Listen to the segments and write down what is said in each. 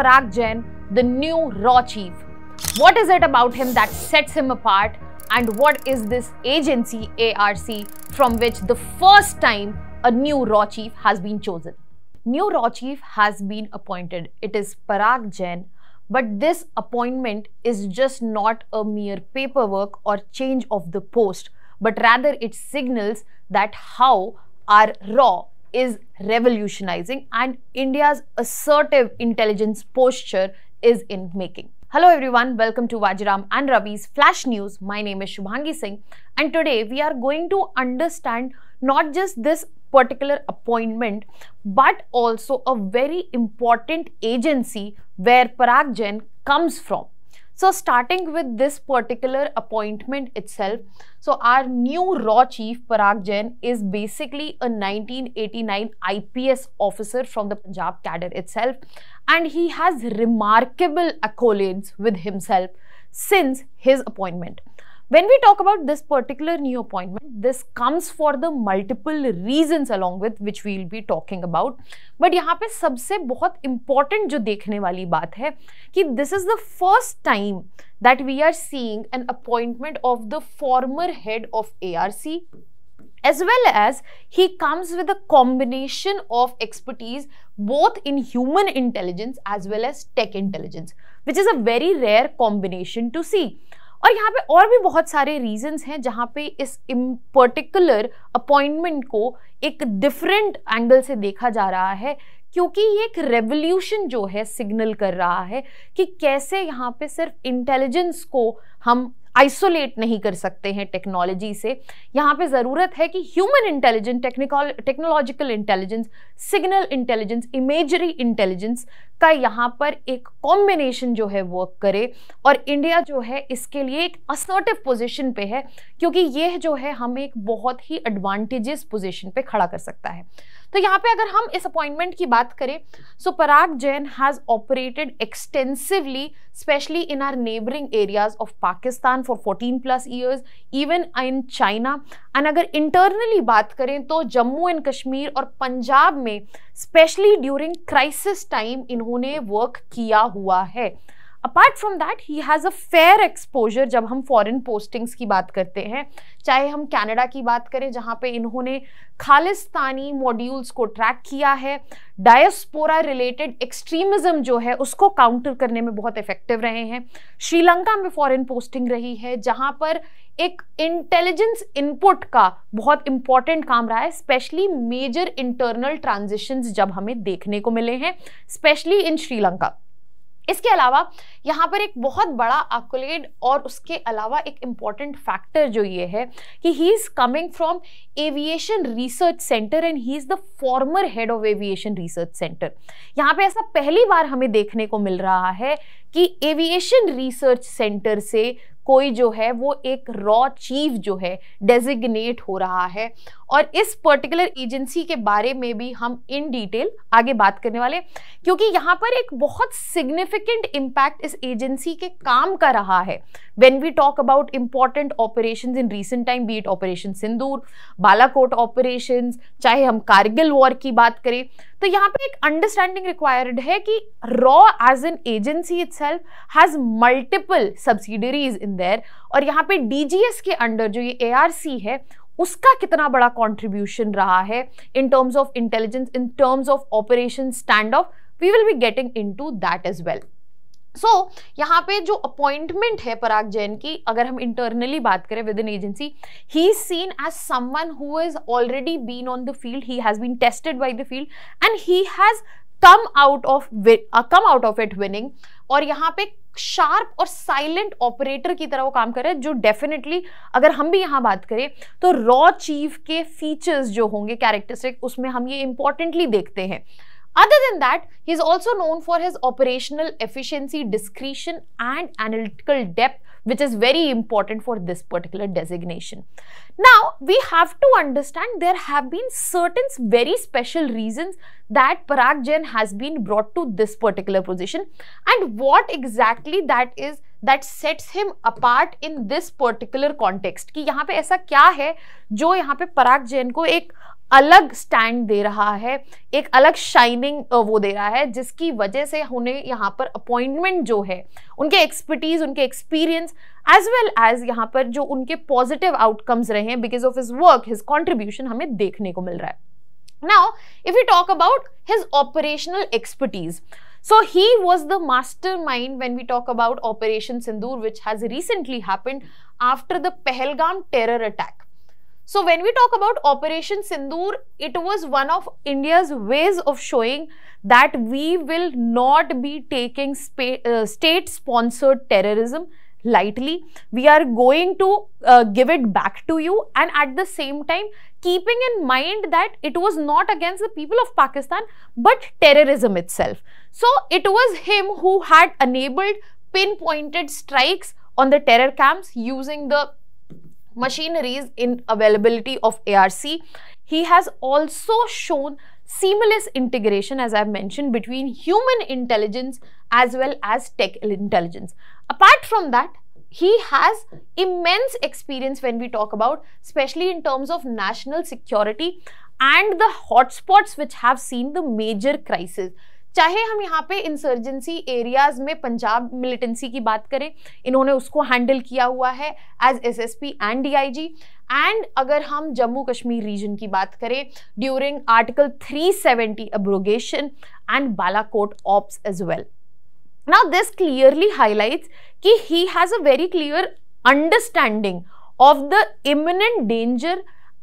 Parag Jain the new RAW chief? What is it about him that sets him apart? And what is this agency ARC from which the first time a new RAW chief has been chosen? New RAW chief has been appointed. It is Parag Jain. But this appointment is just not a mere paperwork or change of the post, but rather it signals that how our RAW is revolutionizing and India's assertive intelligence posture is in making. Hello everyone, welcome to Vajiram and Ravi's Flash News. My name is Shubhangi Singh and today we are going to understand not just this particular appointment but also a very important agency where Parag Jain comes from. So starting with this particular appointment itself, so our new RAW chief Parag Jain is basically a 1989 IPS officer from the Punjab cadre itself, and he has remarkable accolades with himself since his appointment. When we talk about this particular new appointment, this comes for the multiple reasons along with which we will be talking about. But यहाँ पे सबसे बहुत important जो देखने वाली बात है कि this is the first time that we are seeing an appointment of the former head of ARC, as well as he comes with a combination of expertise both in human intelligence as well as tech intelligence, which is a very rare combination to see. और यहाँ पे और भी बहुत सारे reasons हैं जहाँ पे इस पर्टिकुलर अपॉइंटमेंट को एक डिफरेंट एंगल से देखा जा रहा है, क्योंकि ये एक रेवोल्यूशन जो है सिग्नल कर रहा है कि कैसे यहाँ पे सिर्फ इंटेलिजेंस को हम आइसोलेट नहीं कर सकते हैं टेक्नोलॉजी से। यहाँ पे ज़रूरत है कि human intelligence, technological intelligence, signal intelligence, imagery intelligence का यहाँ पर एक कॉम्बिनेशन जो है वर्क करे, और इंडिया जो है इसके लिए एक असर्टिव पोजीशन पे है, क्योंकि ये जो है हमें एक बहुत ही एडवांटेजेस पोजीशन पे खड़ा कर सकता है। तो यहाँ पे अगर हम इस अपॉइंटमेंट की बात करें, so Parag Jain has operated extensively specially in our neighbouring areas of Pakistan for 14+ years, even in China. And अगर इंटरनली बात करें तो जम्मू एंड कश्मीर और पंजाब में स्पेशली ड्यूरिंग क्राइसिस टाइम इन्होंने वर्क किया हुआ है। Apart from that he has a fair exposure जब हम फॉरेन पोस्टिंग्स की बात करते हैं, चाहे हम कनाडा की बात करें जहाँ पे इन्होंने खालिस्तानी मॉड्यूल्स को ट्रैक किया है, डायस्पोरा रिलेटेड एक्सट्रीमिज्म जो है उसको काउंटर करने में बहुत इफेक्टिव रहे हैं। श्रीलंका में फॉरेन पोस्टिंग रही है जहाँ पर एक इंटेलिजेंस इनपुट का बहुत इंपॉर्टेंट काम रहा है, स्पेशली मेजर इंटरनल ट्रांजिशंस जब हमें देखने को मिले हैं, स्पेशली इन श्रीलंका। इसके अलावा यहाँ पर एक बहुत बड़ा एक्कोलेड और उसके अलावा एक इम्पॉर्टेंट फैक्टर जो ये है कि he is coming from aviation research centre and he is the former head of aviation research centre. यहाँ पे ऐसा पहली बार हमें देखने को मिल रहा है कि एविएशन रिसर्च सेंटर से कोई जो है वो एक रॉ चीफ जो है डेजिग्नेट हो रहा है, और इस पर्टिकुलर एजेंसी के बारे में भी हम इन डिटेल आगे बात करने वाले, क्योंकि यहाँ पर एक बहुत सिग्निफिकेंट इम्पैक्ट इस एजेंसी के काम का रहा है। When we talk about important operations in recent time, be it operation Sindoor, Balakot operations, चाहे हम कारगिल वॉर की बात करें, तो यहाँ पे एक अंडरस्टैंडिंग रिक्वायर्ड है कि रॉ as an agency itself has multiple subsidiaries in there, और यहाँ पे डीजीएस के अंडर जो ये एआरसी है उसका कितना बड़ा कंट्रीब्यूशन रहा है in terms of intelligence, in terms of operation stand off, we will be getting into that as well. So यहाँ पे जो अपॉइंटमेंट है पराग जैन की, अगर हम इंटरनली बात करें within agency, he is seen as someone who is already been on the field, he has been tested by the field and he has come out of it winning, और यहाँ पे sharp और silent operator की तरह वो काम कर रहे हैं, जो डेफिनेटली अगर हम भी यहाँ बात करें तो रॉ चीफ के फीचर्स जो होंगे कैरेक्टरिस्टिक, उसमें हम ये इंपॉर्टेंटली देखते हैं। Other than that, he is also known for his operational efficiency, discretion and analytical depth, which is very important for this particular designation. Now, we have to understand there have been certain very special reasons that Parag Jain has been brought to this particular position, and what exactly that is that sets him apart in this particular context, कि यहाँ पे ऐसा क्या है जो यहाँ पे पराग जैन को एक अलग स्टैंड दे रहा है, एक अलग शाइनिंग वो दे रहा है, जिसकी वजह से उन्हें यहाँ पर अपॉइंटमेंट जो है, उनके एक्सपर्टीज, उनके एक्सपीरियंस एज वेल एज यहाँ पर जो उनके पॉजिटिव आउटकम्स रहे हैं because of his work, his contribution हमें देखने को मिल रहा है. Now, if we talk about his operational expertise, so he was the mastermind when we talk about Operation Sindoor, which has recently happened after the Pahalgam terror attack. So when we talk about Operation Sindoor, it was one of India's ways of showing that we will not be taking state-sponsored terrorism lightly. We are going to give it back to you, and at the same time keeping in mind that it was not against the people of Pakistan but terrorism itself. So it was him who had enabled pinpointed strikes on the terror camps using the machineries in availability of ARC. He has also shown seamless integration, as I've mentioned, between human intelligence as well as tech intelligence. Apart from that, he has immense experience when we talk about, especially in terms of national security and the hotspots which have seen the major crisis. चाहे हम यहाँ पे insurgency areas में Punjab militancy की बात करें, इन्होंने उसको हैंडल किया हुआ है as SSP and DIG. And अगर हम जम्मू कश्मीर रीजन की बात करें during article 370 abrogation and Balakot ops as well. Now this clearly highlights कि he has a very clear understanding of the imminent danger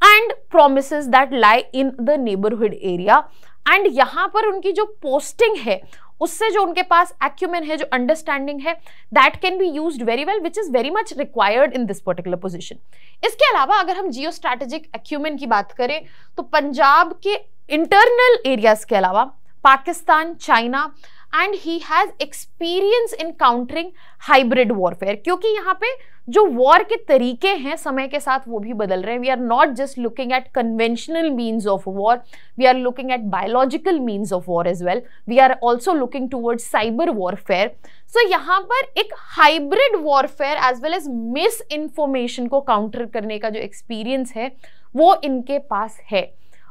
and promises that lie in the neighborhood area. And यहाँ पर उनकी जो posting है, उससे जो उनके पास acumen है, जो understanding है, that can be used very well, which is very much required in this particular position. इसके अलावा अगर हम geostrategic acumen की बात करें तो पंजाब के internal areas के अलावा Pakistan, China, and he has experience in countering hybrid warfare, क्योंकि यहाँ पे जो war के तरीके हैं समय के साथ वो भी बदल रहे हैं. We are not just looking at conventional means of war, we are looking at biological means of war as well. We are also looking towards cyber warfare. So यहाँ पर एक hybrid warfare as well as misinformation को counter करने का जो experience है वो इनके पास है.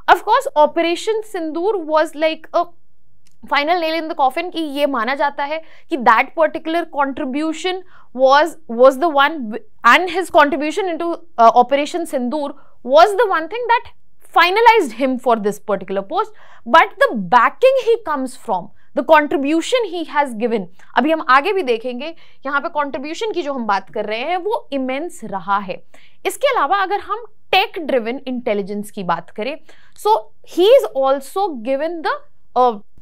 Of course, Operation Sindoor was like a final nail in the coffin कि ये माना जाता है कि that particular contribution was the one, and his contribution into Operation Sindoor was the one thing that finalized him for this particular post. But the backing he comes from, the contribution he has given, अभी हम आगे भी देखेंगे यहाँ पे contribution की जो हम बात कर रहे हैं वो immense रहा है. इसके अलावा अगर हम tech driven intelligence की बात करें, so he is also given the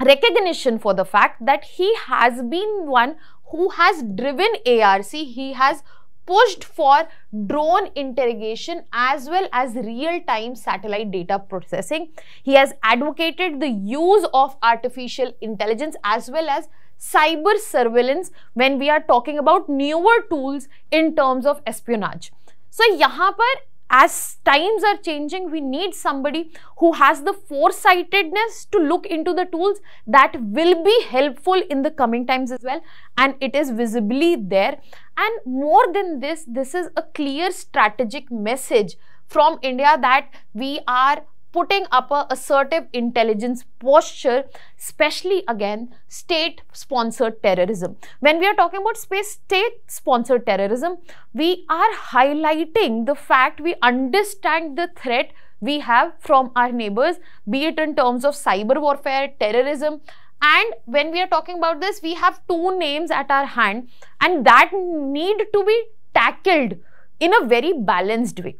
recognition for the fact that he has been one who has driven ARC. He has pushed for drone interrogation as well as real-time satellite data processing. He has advocated the use of artificial intelligence as well as cyber surveillance when we are talking about newer tools in terms of espionage. So यहाँ पर as times are changing, we need somebody who has the foresightedness to look into the tools that will be helpful in the coming times as well, and it is visibly there. And more than this, this is a clear strategic message from India that we are putting up a assertive intelligence posture, especially again state-sponsored terrorism. When we are talking about state-sponsored terrorism, we are highlighting the fact we understand the threat we have from our neighbors, be it in terms of cyber warfare, terrorism. And when we are talking about this, we have two names at our hand, and that need to be tackled in a very balanced way.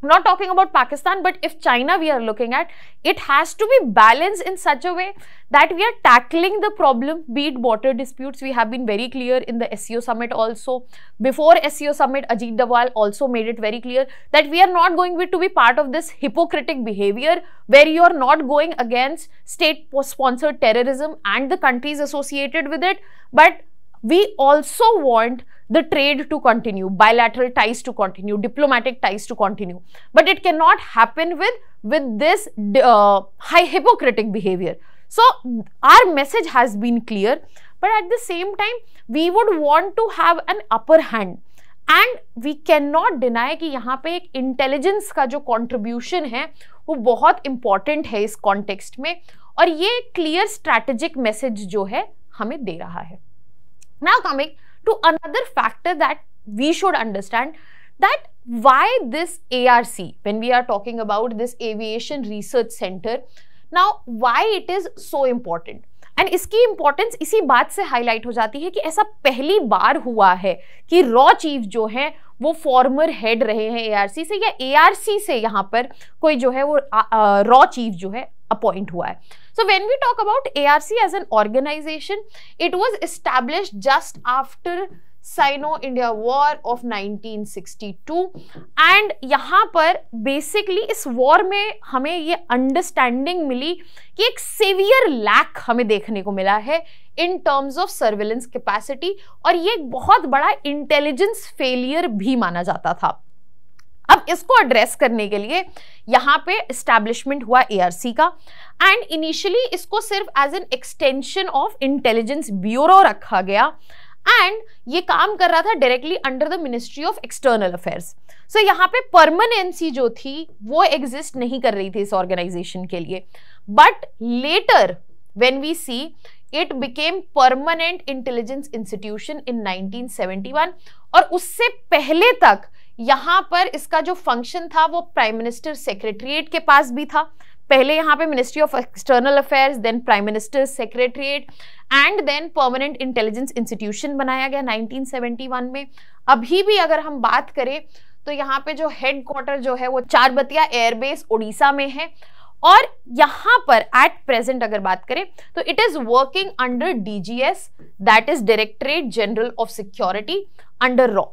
I'm not talking about Pakistan, but if China we are looking at, it has to be balanced in such a way that we are tackling the problem, be it border disputes. We have been very clear in the SCO summit also. Before SCO summit, Ajit Doval also made it very clear that we are not going to be part of this hypocritic behavior where you are not going against state-sponsored terrorism and the countries associated with it, but we also want the trade to continue, bilateral ties to continue, diplomatic ties to continue. But it cannot happen with this high hypocritic behavior. So our message has been clear, but at the same time, we would want to have an upper hand. And we can not deny कि यहाँ पे एक intelligence का जो contribution है वो बहुत important है इस कॉन्टेक्स्ट में, और ये क्लियर स्ट्रैटेजिक मैसेज जो है हमें दे रहा है. Now coming to another factor that we should understand, that why this ARC, when we are talking about this aviation research center, now why it is so important. And इसकी importance इसी बात से हाईलाइट हो जाती है कि ऐसा पहली बार हुआ है कि रॉ चीफ जो है वो फॉर्मर हेड रहे हैं ARC से, या ARC से यहाँ पर कोई जो है वो रॉ चीफ जो है अपॉइंट हुआ है. So when we talk about ARC as an organization, it was established just after Sino-India War of 1962, and यहाँ पर बेसिकली इस वॉर में हमें ये अंडरस्टैंडिंग मिली कि एक सीवियर लैक हमें देखने को मिला है in terms of surveillance capacity, और ये एक बहुत बड़ा इंटेलिजेंस फेलियर भी माना जाता था. अब इसको एड्रेस करने के लिए यहाँ पे एस्टैब्लिशमेंट हुआ ARC का, एंड इनिशियली इसको सिर्फ as an extension of intelligence bureau रखा गया, एंड ये काम कर रहा था directly under the ministry of external affairs. So यहाँ पे परमानेंसी जो थी वो एग्जिस्ट नहीं कर रही थी इस ऑर्गेनाइजेशन के लिए, but later when we see it became permanent intelligence institution in 1971, और उससे पहले तक यहाँ पर इसका जो फंक्शन था वो प्राइम मिनिस्टर सेक्रेटरीट के पास भी था. पहले यहाँ पे ministry of external affairs, then prime minister secretariat, and then permanent intelligence institution बनाया गया 1971 में. अभी भी अगर हम बात करें तो यहाँ पे जो हेडक्वार्टर जो है वो चारबतिया एयरबेस उड़ीसा में है, और यहाँ पर एट प्रेजेंट अगर बात करें तो it is working under DGS, that is directorate general of security under रॉ.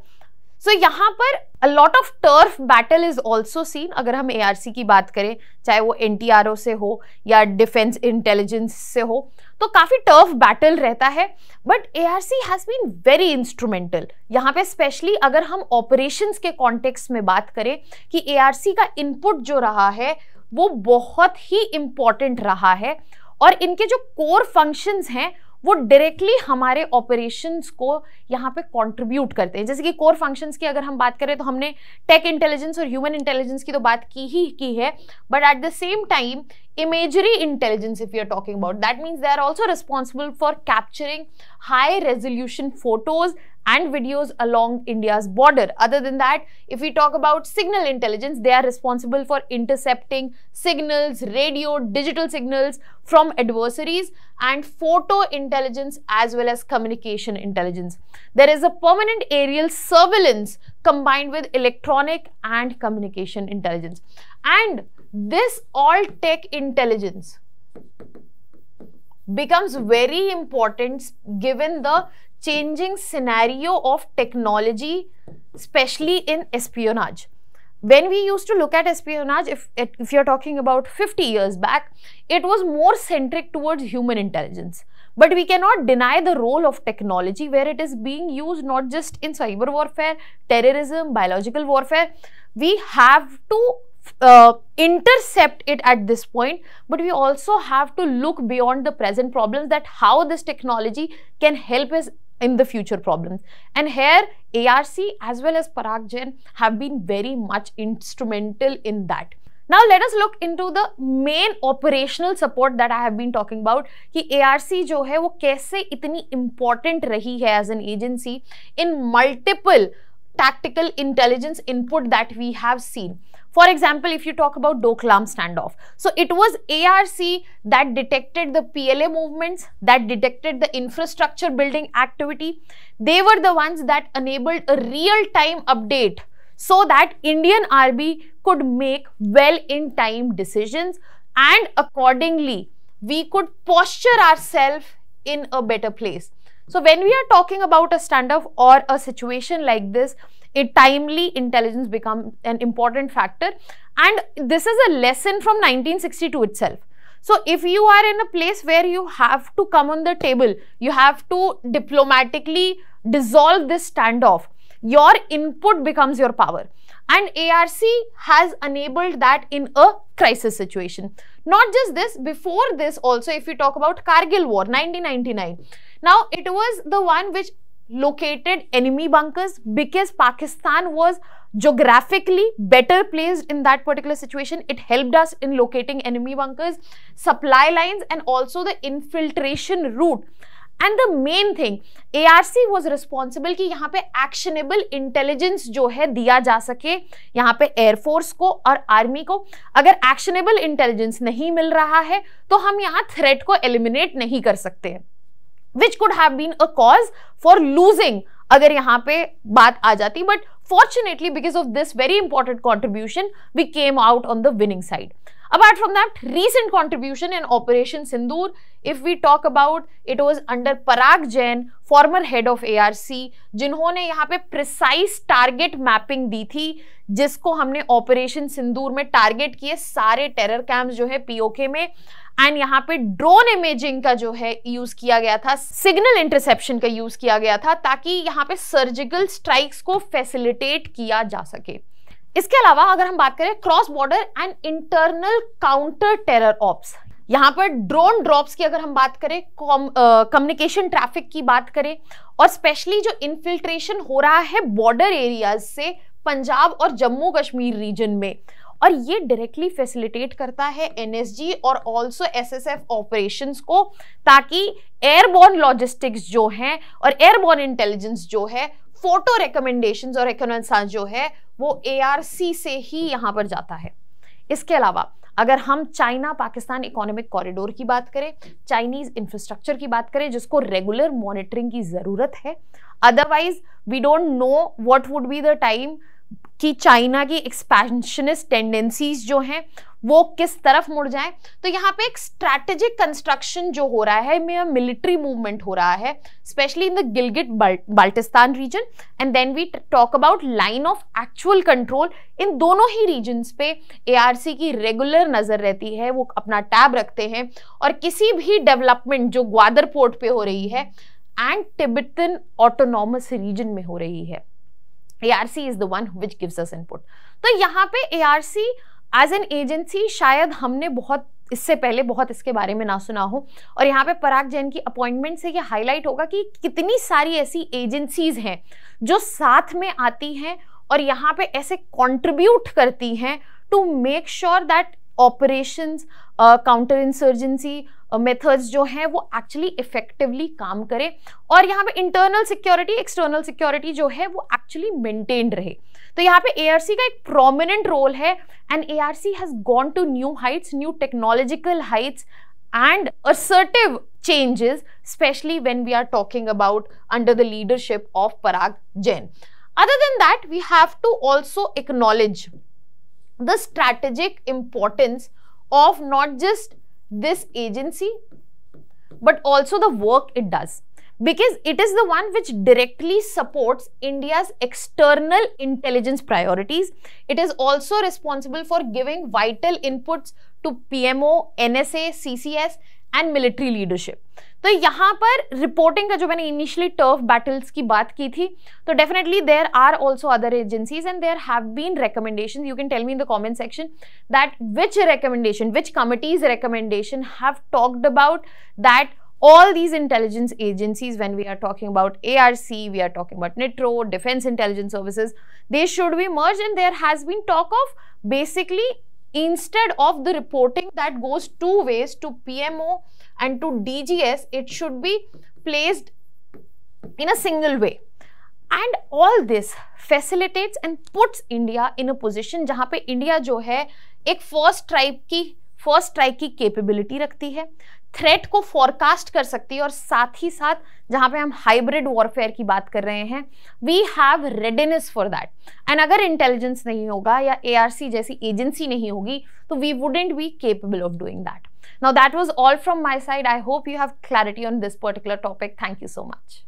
सो यहाँ पर a lot of turf battle is also seen. अगर हम ARC की बात करें, चाहे वो NTRO से हो या डिफेंस इंटेलिजेंस से हो, तो काफी टर्फ बैटल रहता है, but ARC has been very instrumental यहाँ पे, स्पेशली अगर हम ऑपरेशंस के कॉन्टेक्स्ट में बात करें कि ARC का इनपुट जो रहा है वो बहुत ही इंपॉर्टेंट रहा है, और इनके जो कोर फंक्शंस हैं वो डायरेक्टली हमारे ऑपरेशंस को यहाँ पे कंट्रीब्यूट करते हैं. जैसे कि कोर फंक्शंस की अगर हम बात करें तो हमने टेक इंटेलिजेंस और ह्यूमन इंटेलिजेंस की तो बात की है, but at the same time imagery intelligence, if you are talking about, that means they are also responsible for capturing high resolution photos and videos along India's border. Other than that, if we talk about signal intelligence, they are responsible for intercepting signals, radio, digital signals from adversaries, and photo intelligence as well as communication intelligence. There is a permanent aerial surveillance combined with electronic and communication intelligence. And this all tech intelligence becomes very important given the changing scenario of technology, especially in espionage. When we used to look at espionage, if you're talking about 50 years back, it was more centric towards human intelligence. But we cannot deny the role of technology where it is being used not just in cyber warfare, terrorism, biological warfare. We have to intercept it at this point, but we also have to look beyond the present problems, that how this technology can help us in the future problems. And here ARC as well as Parag Jain have been very much instrumental in that. Now let us look into the main operational support that I have been talking about, कि ARC जो है वो कैसे इतनी important रही है as an agency in multiple tactical intelligence input that we have seen. For example, if you talk about Doklam standoff, so it was ARC that detected the PLA movements, that detected the infrastructure building activity. They were the ones that enabled a real-time update so that Indian Army could make well-in-time decisions, and accordingly, we could posture ourselves in a better place. So when we are talking about a standoff or a situation like this, timely intelligence becomes an important factor, and this is a lesson from 1962 itself. So if you are in a place where you have to come on the table, you have to diplomatically dissolve this standoff, your input becomes your power, and ARC has enabled that in a crisis situation. Not just this, before this also, if you talk about Kargil War 1999, now it was the one which located enemy bunkers because Pakistan was geographically better placed in that particular situation. It helped us in locating enemy bunkers, supply lines, and also the infiltration route. And the main thing, ARC was responsible कि यहाँ पे actionable intelligence जो है दिया जा सके यहाँ पे एयरफोर्स को और आर्मी को. अगर actionable intelligence नहीं मिल रहा है तो हम यहाँ threat को eliminate नहीं कर सकते हैं, which could have been a cause for losing अगर यहाँ पे बात आ जाती. But fortunately, because of this very important contribution, we came out on the winning side. Apart from that, recent contribution in Operation Sindoor, if we talk about, it was under Parag Jain, former head of ARC, जिन्होंने यहाँ पे precise target mapping दी थी, जिसको हमने Operation Sindoor में target किए सारे terror camps जो है POK में, एंड यहाँ पे ड्रोन इमेजिंग का जो है यूज किया गया था, सिग्नल इंटरसेप्शन का यूज किया गया था, ताकि यहाँ पे सर्जिकल स्ट्राइक्स को फैसिलिटेट किया जा सके. इसके अलावा अगर हम बात करें cross border and internal counter terror ops, यहाँ पर ड्रोन ड्रॉप्स की अगर हम बात करें, कम्युनिकेशन ट्रैफिक की बात करें, और स्पेशली जो इन्फिल्ट्रेशन हो रहा है बॉर्डर एरियाज से पंजाब और जम्मू कश्मीर रीजन में, और ये डायरेक्टली फैसिलिटेट करता है एनएसजी और ऑल्सो एसएसएफ ऑपरेशंस को, ताकि एयरबॉर्न लॉजिस्टिक्स जो हैं और एयरबॉर्न इंटेलिजेंस जो है, फोटो रिकमेंडेशंस और रिकॉनेसांस जो है, वो एआरसी से ही यहाँ पर जाता है. इसके अलावा अगर हम चाइना पाकिस्तान इकोनॉमिक कॉरिडोर की बात करें, चाइनीज इंफ्रास्ट्रक्चर की बात करें, जिसको रेगुलर मॉनिटरिंग की जरूरत है, otherwise we don't know what would be the time कि चाइना की एक्सपेंशनिस्ट टेंडेंसीज जो हैं वो किस तरफ मुड़ जाए. तो यहाँ पे एक स्ट्रैटेजिक कंस्ट्रक्शन जो हो रहा है, मिलिट्री मूवमेंट हो रहा है, specially in the Gilgit Baltistan region, and then we talk about line of actual control. इन दोनों ही रीजन्स पे एआरसी की रेगुलर नजर रहती है, वो अपना टैब रखते हैं, और किसी भी डेवलपमेंट जो ग्वादर पोर्ट पे हो रही है एंड तिब्बतन ऑटोनॉमस रीजन में हो रही है, ARC is the one which gives us input. तो यहाँ पे ARC as an agency शायद हमने बहुत इससे पहले बहुत इसके बारे में ना सुना हो, और यहाँ पे पराग जैन की अपॉइंटमेंट से ये हाईलाइट होगा कि कितनी सारी ऐसी एजेंसीज हैं जो साथ में आती हैं और यहाँ पे ऐसे कंट्रीब्यूट करती हैं to make sure that operations, counter insurgency methods जो हैं वो एक्चुअली इफेक्टिवली काम करें, और यहाँ पे इंटरनल सिक्योरिटी, एक्सटर्नल सिक्योरिटी जो है वो एक्चुअली मेंटेन रहे. तो यहाँ पे ARC का एक प्रोमिनेंट रोल है, and ARC has gone to new heights, new technological heights and assertive changes, especially when we are talking about under the leadership of Parag Jain. Other than that, we have to also acknowledge the strategic importance of not just this agency but also the work it does, because it is the one which directly supports India's external intelligence priorities. It is also responsible for giving vital inputs to PMO, NSA, CCS and military leadership. तो यहाँ पर reporting का जो मैंने initially turf battles की बात की थी, तो definitely there are also other agencies and there have been recommendations. You can tell me in the comment section that which recommendation, which committee's recommendation have talked about that all these intelligence agencies, when we are talking about ARC, we are talking about NITRO, Defense Intelligence Services, they should be merged. And there has been talk of basically, instead of the reporting that goes two ways to PMO and to DGS, it should be placed in a single way. And all this facilitates and puts India in a position जहाँ पे India जो है एक first strike की capability रखती है, threat को forecast कर सकती है, और साथ ही साथ जहां पे हम हाइब्रिड वॉरफेयर की बात कर रहे हैं, we have readiness for that. And अगर इंटेलिजेंस नहीं होगा या ARC जैसी एजेंसी नहीं होगी, तो we wouldn't be capable of doing that. Now that was all from my side. I hope you have clarity on this particular topic. Thank you so much.